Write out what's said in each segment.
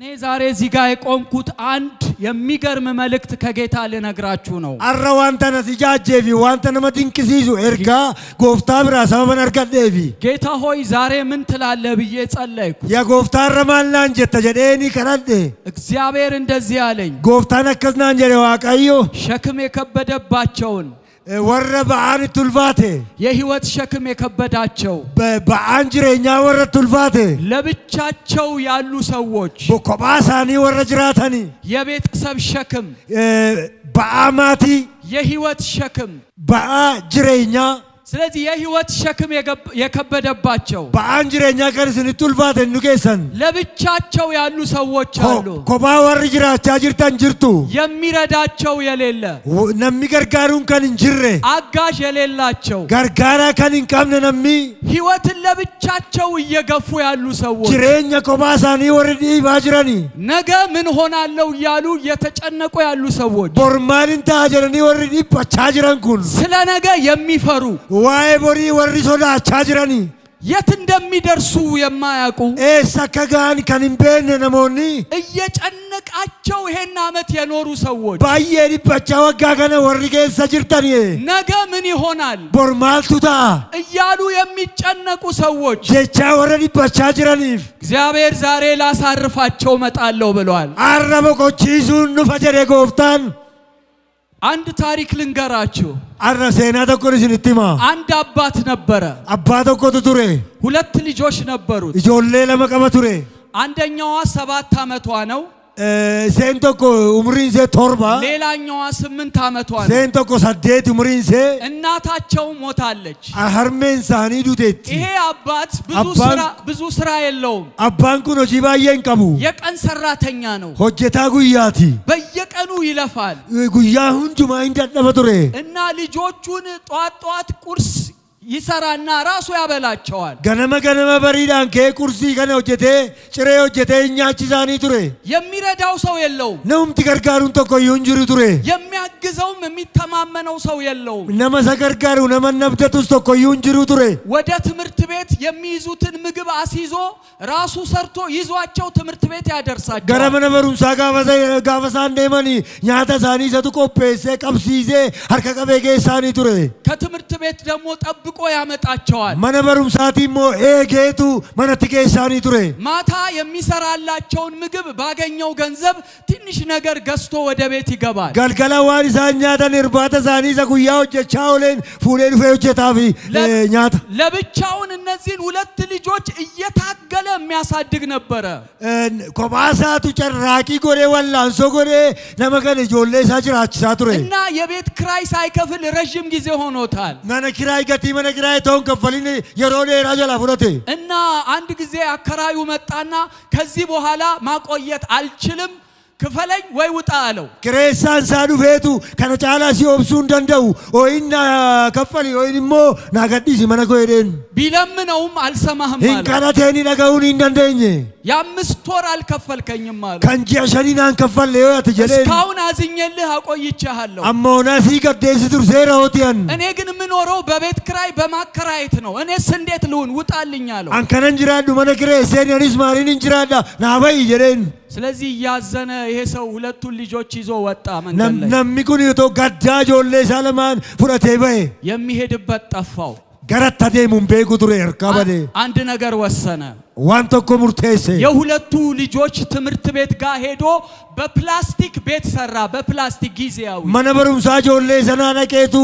እኔ ዛሬ እዚህ ጋር የቆምኩት አንድ የሚገርም መልእክት ከጌታ ልነግራችሁ ነው። አረ ዋንተነ ሲጃጄቪ ዋንተነ መድንቅሲሱ ኤርጋ ጎፍታ ብራ ሰበን አርጋዴቪ ጌታ ሆይ ዛሬ ምን ትላለህ ብዬ ጸለይኩ። የጎፍታ ረማላን ጀተ ጀዴኒ ከራዴ እግዚአብሔር እንደዚህ አለኝ፣ ጎፍታን አከስናን ጀዴ ዋቃዮ ሸክም የከበደባቸውን ወረ በአን ቱልፋቴ የህይወት ሸክም የከበዳቸው በአን ጅሬኛ ወረ ቱልፋቴ ለብቻቸው ያሉ ሰዎች በኮባሳኒ ወረ ጅራታኒ የቤተሰብ ሸክም በአማቲ የህይወት ሸክም በአ ጅሬኛ ስለዚህ የህይወት ሸክም የከበደባቸው በአን ጅሬኛ ከርስን ቱልፋቴ ንገሰን ለብቻቸው ያሉ ሰዎች አሉ። ኮባ ወረ ጅራቻ ጅርታን ጅርቱ የሚረዳቸው የሌለ ነሚ ገርጋሩን ከን እንጅሬ አጋዥ የሌላቸው ገርጋራ ከን እንቀምነ ነሚ ህይወትን ለብቻቸው እየገፉ ያሉ ሰዎች ጅሬኛ ኮባሳኒ ወረዲ ባጅራኒ ነገ ምን ሆናለው እያሉ እየተጨነቁ ያሉ ሰዎች ቦርማልን ታጀረኒ ወረዲ ፓቻጅራን ኩን ስለ ነገ የሚፈሩ ዋይ ቦሪ ወሪ ሶዳ ቻጅራኒ የት እንደሚደርሱ የማያውቁ ሰከጋን ከንቤን ነሞኒ እየጨነቃቸው ይሄን አመት የኖሩ ሰዎች ባየሪ ፓቻ ወጋ ከነ ወሪ ጌሰ ጅርታኒ ነገ ምን ይሆናል ቦርማልቱታ እያሉ የሚጨነቁ ሰዎች ጀቻ ወረዲ ፓቻጅራኒ እግዚአብሔር ዛሬ ላሳርፋቸው መጣለው ብሏል። አረበ ቆቺሱን ንፈጀሬ ጎፍታን አንድ ታሪክ ልንገራችሁ። አረሰና ተቆርሽን እትማ አንድ አባት ነበረ። አባቶ ቆቱ ቱሬ ሁለት ልጆች ነበሩት። ኢጆሌ ለመቀመ ቱሬ አንደኛዋ 7 አመቷ ነው። ሴንቶኮ ኡምሪንሴ ቶርባ ሌላኛዋ 8 አመቷ ነው። ሴንቶኮ ሳዴት ኡምሪንሴ እናታቸው ሞታለች። አርሜን ሳኒ ዱቴት ይሄ አባት ብዙ ስራ የለውም። አባንኩ ነው ጂባየን ቀቡ የቀን ሰራተኛ ነው። ሆጀታ ጉያቲ በየቀኑ ይለፋል። ጉያ ሁንጁማ እንደነበ ቱሬ እና ልጆቹን ጧት ቁርስ ይሰራና ራሱ ያበላቸዋል። ገነመ በሪዳን ከቁርሲ ገነ ሆጀቴ ጭሬ ሆጀቴ ኛቺዛኒ ቱሬ የሚረዳው ሰው የለውም። ነውም ትገርጋሩን ተኮ ይንጅሩ ቱሬ የሚያግዘውም የሚተማመነው ሰው የለውም። ነመሰገርጋሩ ነመነብደቱስ ተኮ ይንጅሩ ቱሬ ወደ ትምህርት ቤት የሚይዙትን ምግብ አስይዞ ራሱ ሰርቶ ይዟቸው ትምህርት ቤት ያደርሳቸዋል። ገረመነበሩን ጋፈሳን ደመኒ ኛታ ሳኒ ሰቱ ቆፔሴ ቀብሲሴ ሀርከቀቤ ጌሳኒ ቱሬ ከትምህርት ቤት ደግሞ ጠብቆ ያመጣቸዋል። መነበሩም ሳቲሞ ኤጌቱ መነቲ ጌሳኒ ቱሬ ማታ የሚሰራላቸውን ምግብ ባገኘው ገንዘብ ትንሽ ነገር ገዝቶ ወደ ቤት ይገባል። ገልገላ ዋን ሳኛታን እርባታ ሳኒ ዘጉያ ሆጀቻውሌን ፉሌን ፌውቸታፊ ኛታ ለብቻውን እነዚህን ሁለት ልጆች እየታገለ የሚያሳድግ ነበረ። ኮባሳቱ ጨራቂ ጎሬ ወላንሶ ጎሬ ነመገን ጆሌ ሳጅራችሳ ቱሬ እና የቤት ክራይ ሳይከፍል ረጅም ጊዜ ሆኖታል። ማነ ክራይ ገቲ ማነ ክራይ ተውን ከፈልን የሮሌ ራጀላ ፍሮቴ እና አንድ ጊዜ አከራዩ መጣና ከዚህ በኋላ ማቆየት አልችልም ክፈለኝ ወይ ውጣ አለው። ክሬሳን ሳዱ ፌቱ ከነጫላ ሲኦብሱ እንደንደው ወይና ከፈል ወይንሞ ናገዲስ መነኮ ሄደን ቢለምነውም አልሰማህም አለ። እንካናቴኒ ነገውን እንደንደኝ የ5 ወር አልከፈልከኝም አለ። ከንጂ ሸኒናን ከፈል ለዮት ጀለ እስካሁን አዝኜልህ አቆይቻለሁ። አሞና ሲገደስ ዱር ዜራውቲያን እኔ ግን ምኖረው በቤት ክራይ በማከራየት ነው። እኔስ እንዴት ልሁን ውጣልኝ አለው። አንከነንጅራዱ መነክሬ ሴኒያኒስ ማሪን እንጅራዳ ናበይ ጀለን ስለዚህ ያዘነ ይሄ ሰው ሁለቱን ልጆች ይዞ ወጣ መንገድ ላይ ነሚኩን ይቶ ጋዳ ጆሌ ሳለማን ፍረቴ በይ የሚሄድበት ጠፋው። ገረታ ደሙን ቤጉ ቱሬ እርካበደ አንድ ነገር ወሰነ። ዋንተኮ ሙርቴሴ የሁለቱ ልጆች ትምህርት ቤት ጋር ሄዶ በፕላስቲክ ቤት ሰራ። በፕላስቲክ ጊዜያዊ መነበሩም ሳጆሌ ሰናነቄቱ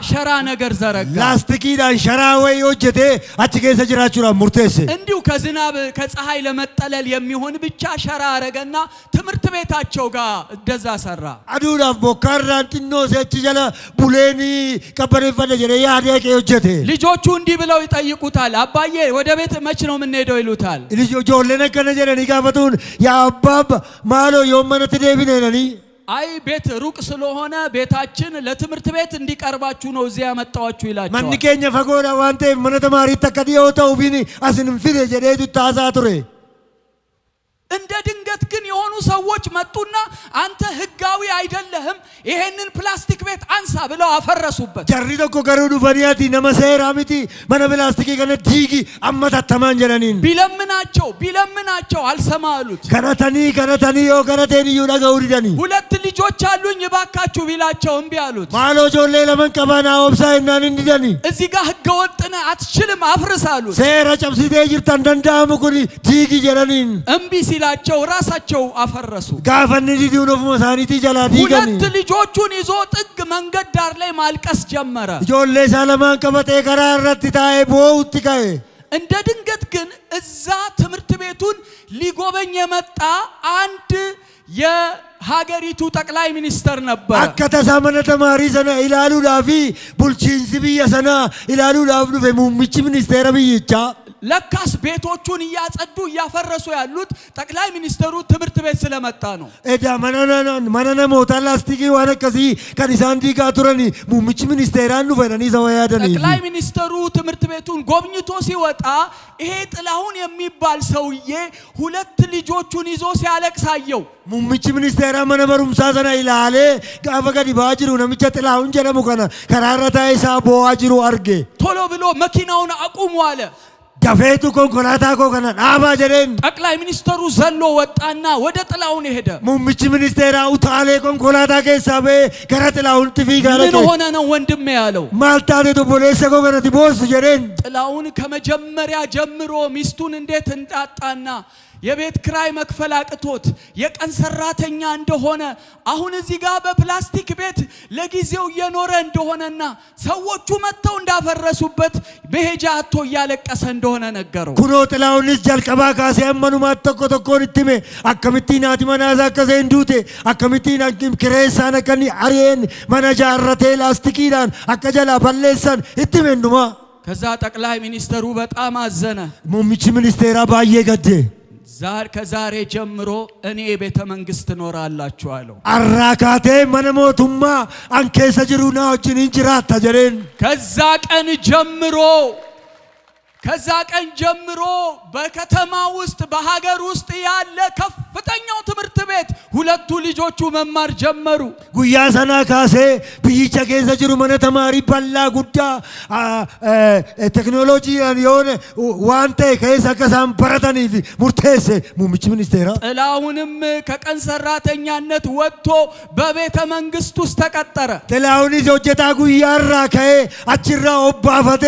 ሸራ ነገር ዘረጋ። ላስቲኪዳን ሸራ ወይ ወጀቴ አጭቄሰ ጅራቹራ ሙርቴሴ እንዲሁ ከዝናብ ከፀሐይ ለመጠለል የሚሆን ብቻ ሸራ አረገና ትምህርት ቤታቸው ጋር እንደዛ ሰራ። አዱዳፍ ቦካራን ጥኖ ሰች ጀለ ቡሌኒ ቀበሬ ፈለ ጀለ ያዲያቄ ወጀቴ ልጆቹ እንዲህ ብለው ይጠይቁታል። አባዬ ወደ ቤት መች ነው የምንሄደው ይሉታል። ጆሌ ነከነ ጀለ ኒጋፈቱን ያአባብ ማሎ የወመነት ደቢነ ነኒ አይ ቤት ሩቅ ስለሆነ ቤታችን ለትምህርት ቤት እንዲቀርባችሁ ነው እዚያ ያመጣዋችሁ ይላቸዋል። ማንከኛ ፈጎዳ ዋንቴ መነተማሪ ተከዲዮታው ቢኒ አስንም ፍሬ ጀዴቱ ታዛቱሬ እንደ ድንገት ግን የሆኑ ሰዎች መጡና አንተ ህጋዊ አይደለህም ይሄንን ፕላስቲክ ቤት አንሳ ብለው አፈረሱበት። ጀሪ tokko garuu dhufaniati nama seeraa miti mana pilaastikii kana diigi amma tattamaan jedhaniin ቢለምናቸው አልሰማ አሉት። ከነተኒ yoo kanateen iyyuu dhaga'uu didanii ሁለት ልጆች አሉኝ እባካችሁ ቢላቸው እምቢ አሉት። maaloo ijoollee laman qabanaa obsaa ennaan hin didanii እዚህ ጋር ህገወጥ ነህ አትችልም አፍርስ አሉት። seera cabsitee jirtan danda'amu kun diigi jedhaniin እምቢ ሲላቸው ራሳቸው አፈረሱ። gaafanni diduun ofuma isaaniitii jalaa diiganii ሁለት ልጆቹን ይዞ ጥግ መንገድ ዳር ላይ ማልቀስ ጀመረ። ijoollee isaa lamaan qabatee karaa irratti taa'ee boo'utti ka'e እንደ ድንገት ግን እዛ ትምህርት ቤቱን ሊጎበኝ የመጣ አንድ የሀገሪቱ ጠቅላይ ሚኒስተር ነበር። akka tasaa mana tamaarii sana ilaaluudhaaf bulchiinsi biyya sanaa ilaaluudhaaf dhufe muummichi ministeera biyyichaa ለካስ ቤቶቹን እያጸዱ እያፈረሱ ያሉት ጠቅላይ ሚኒስተሩ ትምህርት ቤት ስለመጣ ነው። ኤዳ ማናና ሞታ ላስቲኪ ዋን akkasii kan isaan diigaa turani muummichi ministeeraan dhufanii isa wayaadanii ጠቅላይ ሚኒስተሩ ትምህርት ቤቱን ጎብኝቶ ሲወጣ ይሄ ጥላሁን የሚባል ሰውዬ ሁለት ልጆቹን ይዞ ሲያለቅስ አየው። muummichi ministeeraa mana barumsaa sana ilaalee gaafa gadi ba'aa jiru namicha xilahuun jedhamu kana karaarra taa'ee isaa boo'aa jiru arge ቶሎ ብሎ መኪናውን አቁሙ አለ። dafeetu konkolaataa koo kana dhaabaa jedheen ጠቅላይ ሚኒስተሩ ዘሎ ወጣና ወደ ጥላሁን ሄደ። muummichi ministeeraa utaalee konkolaataa keessaa ba'ee gara xilaahuunitti fiigaa ምን ሆነ ነው ወንድሜ ያለው። maal taate obboleessa koo kanatti boossu jedheen ጥላሁን ከመጀመሪያ ጀምሮ ሚስቱን እንዴት እንዳጣና የቤት ክራይ መክፈል አቅቶት የቀን ሰራተኛ እንደሆነ አሁን እዚህ ጋር በፕላስቲክ ቤት ለጊዜው እየኖረ እንደሆነና ሰዎቹ መተው እንዳፈረሱበት በሄጃ አጥቶ እያለቀሰ እንደሆነ ነገረው። ኩኖ ጥላሁንስ jalqaba kaasee ammanumaa tokkoon itti hime akkamittiin haati manaasaa akkasee hin duute akkamittiin kireessaan akka inni ari'een mana jaarratee laastikiidhaan akka jalaa balleessan itti hime hundumaa ከዛ ጠቅላይ ሚኒስተሩ በጣም አዘነ። muummichi ministeeraa baay'ee gadde ከዛሬ ጀምሮ እኔ ቤተ መንግስት እኖራላችሁ አለው። አራካቴ መነሞቱማ አንከሰ ጅሩና ወጅን እንጅራታ ጀሬን ከዛ ቀን ጀምሮ በከተማ ውስጥ በሀገር ውስጥ ያለ ከፍተኛው ትምህርት ቤት ሁለቱ ልጆቹ መማር ጀመሩ። ጉያ ሰና ካሴ ብይቻ ከዘ ጅሩ መነ ተማሪ ባላ ጉዳ ቴክኖሎጂ የሆነ ዋንተ ከዛ ከሳም በረታኒ ሙርቴስ ሙምች ሚኒስቴራ ጥላሁንም ከቀን ሰራተኛነት ወጥቶ በቤተ መንግስት ውስጥ ተቀጠረ። ጥላሁን ጆጀታ ጉያራ ከ አችራ ኦባፈቴ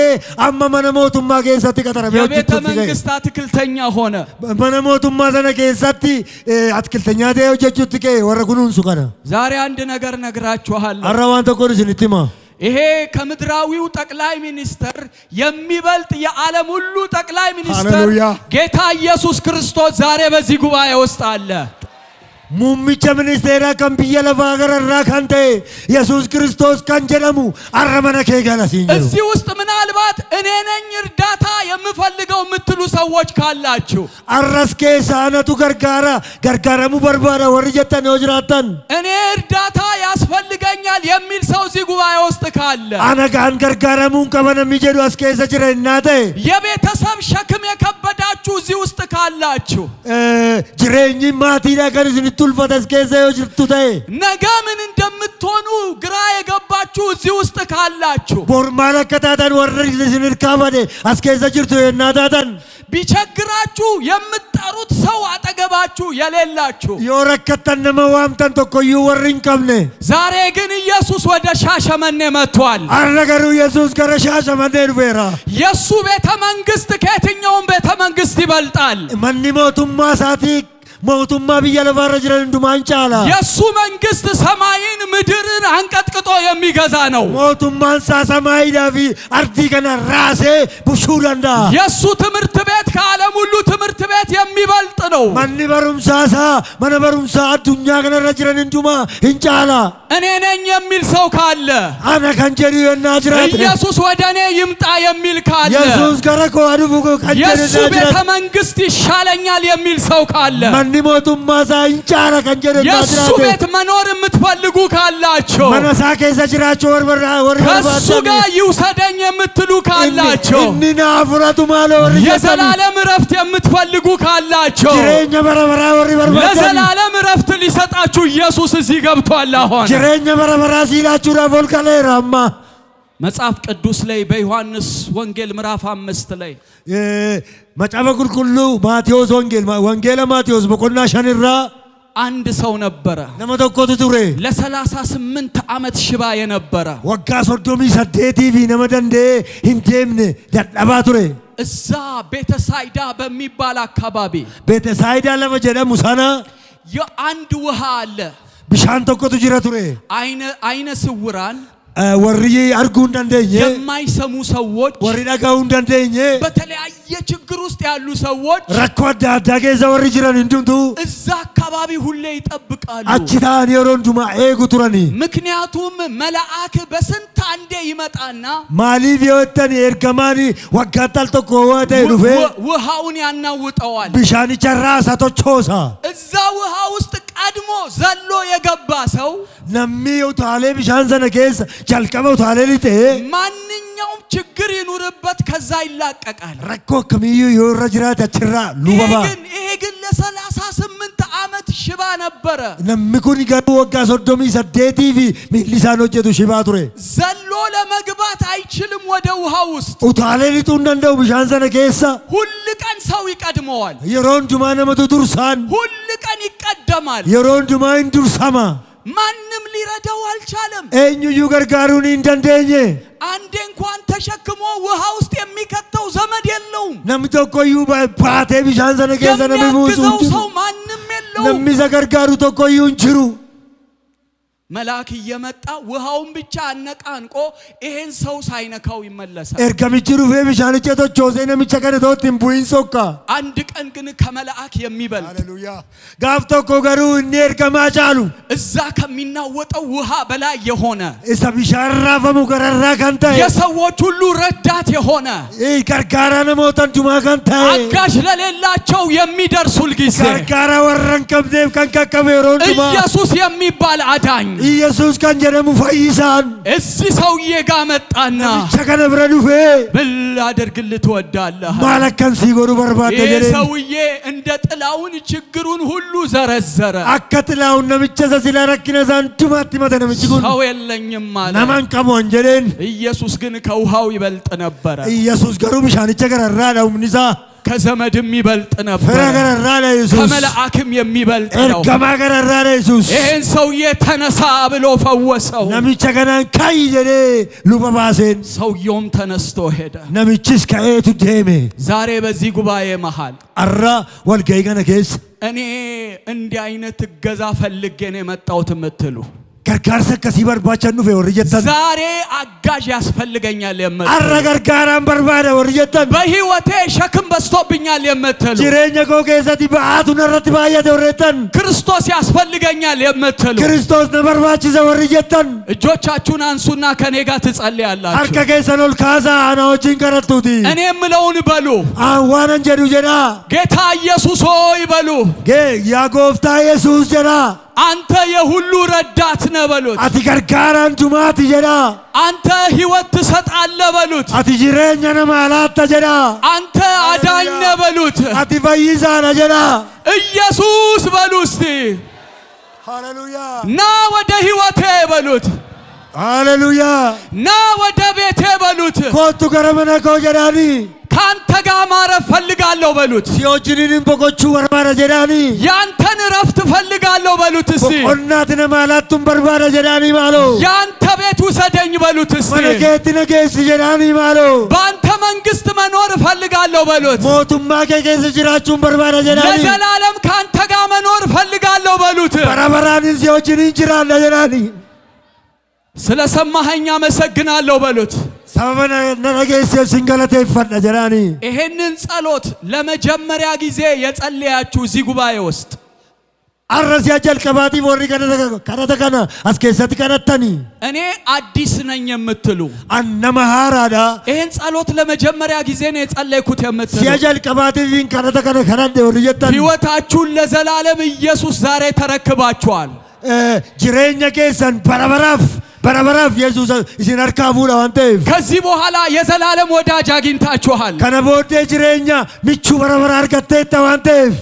አማ መነሞቱማ የቤተ መንግስት አትክልተኛ ሆነ። መነሞቱማ ዘነ ከሰቲ አትክልተኛ ጀጁት ከ ወረጉኑን ሱቀና ዛሬ አንድ ነገር ነግራችኋለሁ። አራዋን ተቆርስ ንቲማ ይሄ ከምድራዊው ጠቅላይ ሚኒስተር የሚበልጥ የዓለም ሁሉ ጠቅላይ ሚኒስተር ጌታ ኢየሱስ ክርስቶስ ዛሬ በዚህ ጉባኤ ውስጥ አለ። ሙምሚቸ ሚኒስቴራ kan biyya lafaa gararraa kan ta'e ኢየሱስ ክርስቶስ kan jedhamu አረመነ ከገለሲኝ እዚህ ውስጥ ምናልባት እኔ ነኝ እርዳታ የምፈልገው የምትሉ ሰዎች ካላችሁ አረስኬ ሳነቱ ገርጋረሙ በርባራ ወርጀተን ወጅራተን እኔ እርዳታ ያስፈልገኛል የሚል ሰው እዚህ ጉባኤ ውስጥ ካለ አነጋን ገርጋረሙን ከበነ የሚጀዱ አስከዘ ጅረናተ የቤተሰብ ሸክም የከበዳችሁ እዚህ ውስጥ ካላችሁ ጅሬኝ ማቲዳ ከርዝን ቱልፈተስ ከዘ ወጅርቱ ተይ ነገ ምን እንደምትሆኑ ግራ የገባችሁ እዚህ ውስጥ ካላችሁ ቦርማለ ከታታን ወርጅ ዝንርካበደ አስከዘ ጅርቱ የናታታን ቢቸግራችሁ የምትጠሩት ሰው አጠገባችሁ የሌላችሁ የወረከተን ነመዋምተን ተቆዩ ወርኝ ቀምነ ዛሬ ግን ኢየሱስ ወደ ሻሸመኔ መጥቷል። አረገሩ ኢየሱስ ገረ ሻሸመኔ ዱቤራ የሱ ቤተ መንግስት ከየትኛውም ቤተ መንግስት ይበልጣል። ማንሞቱማ ሳቲ ሞቱማ በየለባረ ጅረን እንዱማን ጫላ የሱ መንግስት ሰማይን ምድርን አንቀጥቅጦ የሚገዛ ነው። ሞቱማን ሰማይ ዳፊ አርዲ ገና ራሴ ቡሹላንዳ የሱ ትምህርት ቤት ከዓለም ሁሉ ትምህርት ቤት የሚበልጥ ነው። ማንበሩምሳሳ ማንበሩምሳ አዱኛ ገና ጅረን እንዱማ እንጫላ እኔ ነኝ የሚል ሰው ካለ አና ካንጀሪ የናጅራት ኢየሱስ ወደ እኔ ይምጣ የሚል ካለ ኢየሱስ ገረኮ አዱፉ ካንጀሪ የሱ ቤተ መንግስት ይሻለኛል የሚል ሰው ካለ ማንሞቱማ ሳንጫራ ካንጀሪ የሱ ቤት መኖር የምትፈልጉ ካላችሁ መነሳ ከዛ ጅራቸው ከሱ ጋር ይውሰደኝ የምትሉ ካላችሁ እንና አፍራቱ ማለ ወርጀ የዘላለም የዘላለም ረፍት የምትፈልጉ ካላችሁ ጅሬኛ በረበራ ወሪ በርባዳ ለዘላለም ረፍት ሊሰጣችሁ ኢየሱስ እዚህ ገብቷል። አሁን ጅሬኛ በረበራ ሲላችሁ ዳቦል ከለራማ መጽሐፍ ቅዱስ ላይ በዮሐንስ ወንጌል ምዕራፍ 5 ላይ መጽሐፈ ቁልቁሉ ማቴዎስ ወንጌል ማቴዎስ በቆና ሸንራ አንድ ሰው ነበረ ነመተኮቱ ቱሬ ለ38 ዓመት ሽባ የነበረ ወጋ ሶዶሚ ሰዴቲቪ ነመደንዴ ሂንቴምነ ደዳባ ቱሬ እዛ ቤተሳይዳ በሚባል አካባቢ ቤተሳይዳ ለመጀደ ሙሳና የአንድ ውሃ አለ ብሻን ተኮቱ ጅራ ቱሬ አይነ ስውራን ወሪ አርጉ እንደንደኝ የማይሰሙ ሰዎች ወሪ ዳጋው እንደንደኝ በተለያየ ችግር ውስጥ ያሉ ሰዎች ረኮዳ ዳጌ ዘወሪ ጅራን እንዱንቱ እዛ አካባቢ ሁሌ ይጠብቃሉ። አቺታን የሮንዱማ ኤጉ ቱራኒ ምክንያቱም መልአክ በስንት አንዴ ይመጣና ማሊቭ የወተን ኤርገማኒ ወጋታል ተኮ ወተ ዱፌ ውሃውን ያናውጠዋል። ብሻኒ ቸራሳ ተቾሳ እዛ ውሃ ውስጥ ቀድሞ ዘሎ የገባ ሰው ነሚው ታሌ ብሻን ዘነከስ jalqaba utaalelite ማንኛውም ችግር ይኑርበት ከዛ ይላቀቃል። ረኮ ከሚዩ የወረ ጅራት አችራ ሉባባ ይሄ ግን ለ38 ዓመት ሽባ ነበረ። ነምኩኒ ጋር ወጋ ሶዶሚ ሰዴቲቪ ሚሊሳን ሆጀቱ ሽባ ቱሬ ዘሎ ለመግባት አይችልም ወደ ውሃ ውስጥ utaalelitu እንደው ብሻን ዘነከስ ሁሉ ቀን ሰው ይቀድመዋል። የሮን ጁማነ መቱ ዱርሳን ሁሉ ቀን ይቀደማል። የሮን ጁማን ዱርሳማ ማንም ሊረዳው አልቻለም። እኙዩ ገርጋሩን እንደንደኝ አንዴ እንኳን ተሸክሞ ውሃ ውስጥ የሚከተው ዘመድ የለውም። ነምቶኮዩ ባቴ ቢሻን ዘነገዘ ነምሙሱ ሰው ማንም የለውም። ነምዘገርጋሩ ተኮዩ እንችሩ መልአክ እየመጣ ውሃውን ብቻ አነቃንቆ ይሄን ሰው ሳይነካው ይመለሳል። ኤርገሚችሩ ፌቢሻን ጨቶቾ ዘይነምቸከነ ቶቲም ቡይንሶካ አንድ ቀን ግን ከመልአክ የሚበልጥ ሃሌሉያ ጋፍቶ ኮገሩ እኔ ኤርገማቻሉ እዛ ከሚናወጠው ውሃ በላይ የሆነ እሳ ቢሻራፈሙ ገረራ ካንተ የሰዎች ሁሉ ረዳት የሆነ ገርጋራ ነሞተን ጁማ ካንተ አጋዥ ለሌላቸው የሚደርስ ሁልጊዜ ገርጋራ ወረን ከብደም ከንከከበ ሮንዱማ ኢየሱስ የሚባል አዳኝ ኢየሱስ ከንጀረሙ ፈይሳን እዚህ ሰውዬ ጋር መጣና ቸከነ ብረዱፌ ብል አደርግልህ ትወዳለህ ማለከን ሲጎሩ በርባደ ይሄ ሰውዬ እንደ ጥላውን ችግሩን ሁሉ ዘረዘረ። አከጥላውን ነምቸሰ ሲላረክነዛን ዱማት መተነ ምጭጉን ሰው የለኝም ማለት ነማን ከሞንጀለን ኢየሱስ ግን ከውሃው ይበልጥ ነበረ። ኢየሱስ ገሩ ብሻንቸ ገረራ ነው ምንዛ ከዘመድም ይበልጥ ነበር። ከመልአክም የሚበልጥ ነው። ይሄን ሰውዬ ተነሳ ብሎ ፈወሰው። ነሚቸ ገናን ካይ ጀዴ ሉባባሴን ሰውየውም ተነስቶ ሄደ። ነሚችስ ከኤቱ ዴሜ ዛሬ በዚህ ጉባኤ መሃል አራ ወልገይ ገነ ኬስ እኔ እንዲህ አይነት እገዛ ፈልጌ ነው የመጣሁት የምትሉ ገርጋርሰ ከሲ በርባቸኑ ወርጀተን ዛሬ አጋዥ ያስፈልገኛል የምትሉ አረ ገርጋራን በርባደ ወርጀተን በህይወቴ ሸክም በዝቶብኛል የምትሉ ጅሬኛ ኮኬሰቲ በአቱ ነረት ባያተ ወረተን ክርስቶስ ያስፈልገኛል የምትሉ ክርስቶስ ነበርባችዘ ወርጀተን እጆቻችሁን አንሱና ከኔ ጋር ትጸልያላችሁ። አርከ ከሰኖል ካዛ አናዎችን ከረቱቲ እኔ የምለውን በሉ። አዋነን ጀዱ ጀዳ ጌታ ኢየሱስ ሆይ በሉ። ያ ጎፍታ ኢየሱስ ጀዳ አንተ የሁሉ ረዳት ነህ በሉት። አቲ ገርጋራን ጁማት ጀዳ አንተ ህይወት ትሰጣለህ በሉት። አቲ ጅሬኛ ነማላት ጀዳ አንተ አዳኝ ነህ በሉት። አቲ ፈይሳ ጀዳ ኢየሱስ በሉ እስቲ። ሃሌሉያ ና ወደ ህይወቴ በሉት። ሃሌሉያ ና ወደ ቤቴ በሉት። ኮቱ ገረመነ ኮጀዳኒ ካንተ ጋር ማረፍ ፈልጋለሁ በሉት። ሲኦችንን በቆቹ ወርባረ ጀዳኒ ያንተን ረፍት ፈልጋለሁ በሉት። እስቲ ቆናትነ ማላቱን በርባረ ጀዳኒ ማሎ ያንተ ቤት ውሰደኝ በሉት። እስቲ መነከትነ ጌስ ጀዳኒ ማሎ ባንተ መንግስት መኖር ፈልጋለሁ በሉት። ሞቱማ ከጌስ ጅራቹን በርባረ ጀዳኒ ለዘላለም ካንተ ጋር መኖር ፈልጋለሁ በሉት። በረበራን ሲኦችንን ጅራለ ጀዳኒ ስለሰማኸኝ አመሰግናለሁ በሉት። ሰበነ ነገስ ሲንገለተ ይፈዳ ጀራኒ ይሄንን ጸሎት ለመጀመሪያ ጊዜ የጸለያችሁ እዚህ ጉባኤ ውስጥ አረስ ያጀል ከባቲ ወሪ ከነተከነ አስከሰት ከነተኒ እኔ አዲስ ነኝ የምትሉ አነመሃራዳ ይሄን ጸሎት ለመጀመሪያ ጊዜ ነው የጸለይኩት የምትሉ ሲያጀል ከባቲ ቪን ከነተከነ ከነደ ወሪ ጀተኒ ህይወታችሁን ለዘላለም ኢየሱስ ዛሬ ተረክባችኋል። ጅሬኛ ኬሰን በረበራፍ በረበራፍ ኢየሱስ ኢሲን አርካፉ ለዋንቴፍ ከዚህ በኋላ የዘላለም ወዳጅ አግኝታችኋል። ከነቦቴ ጅሬኛ ምቹ በረበራ አርገቴ ተዋንቴፍ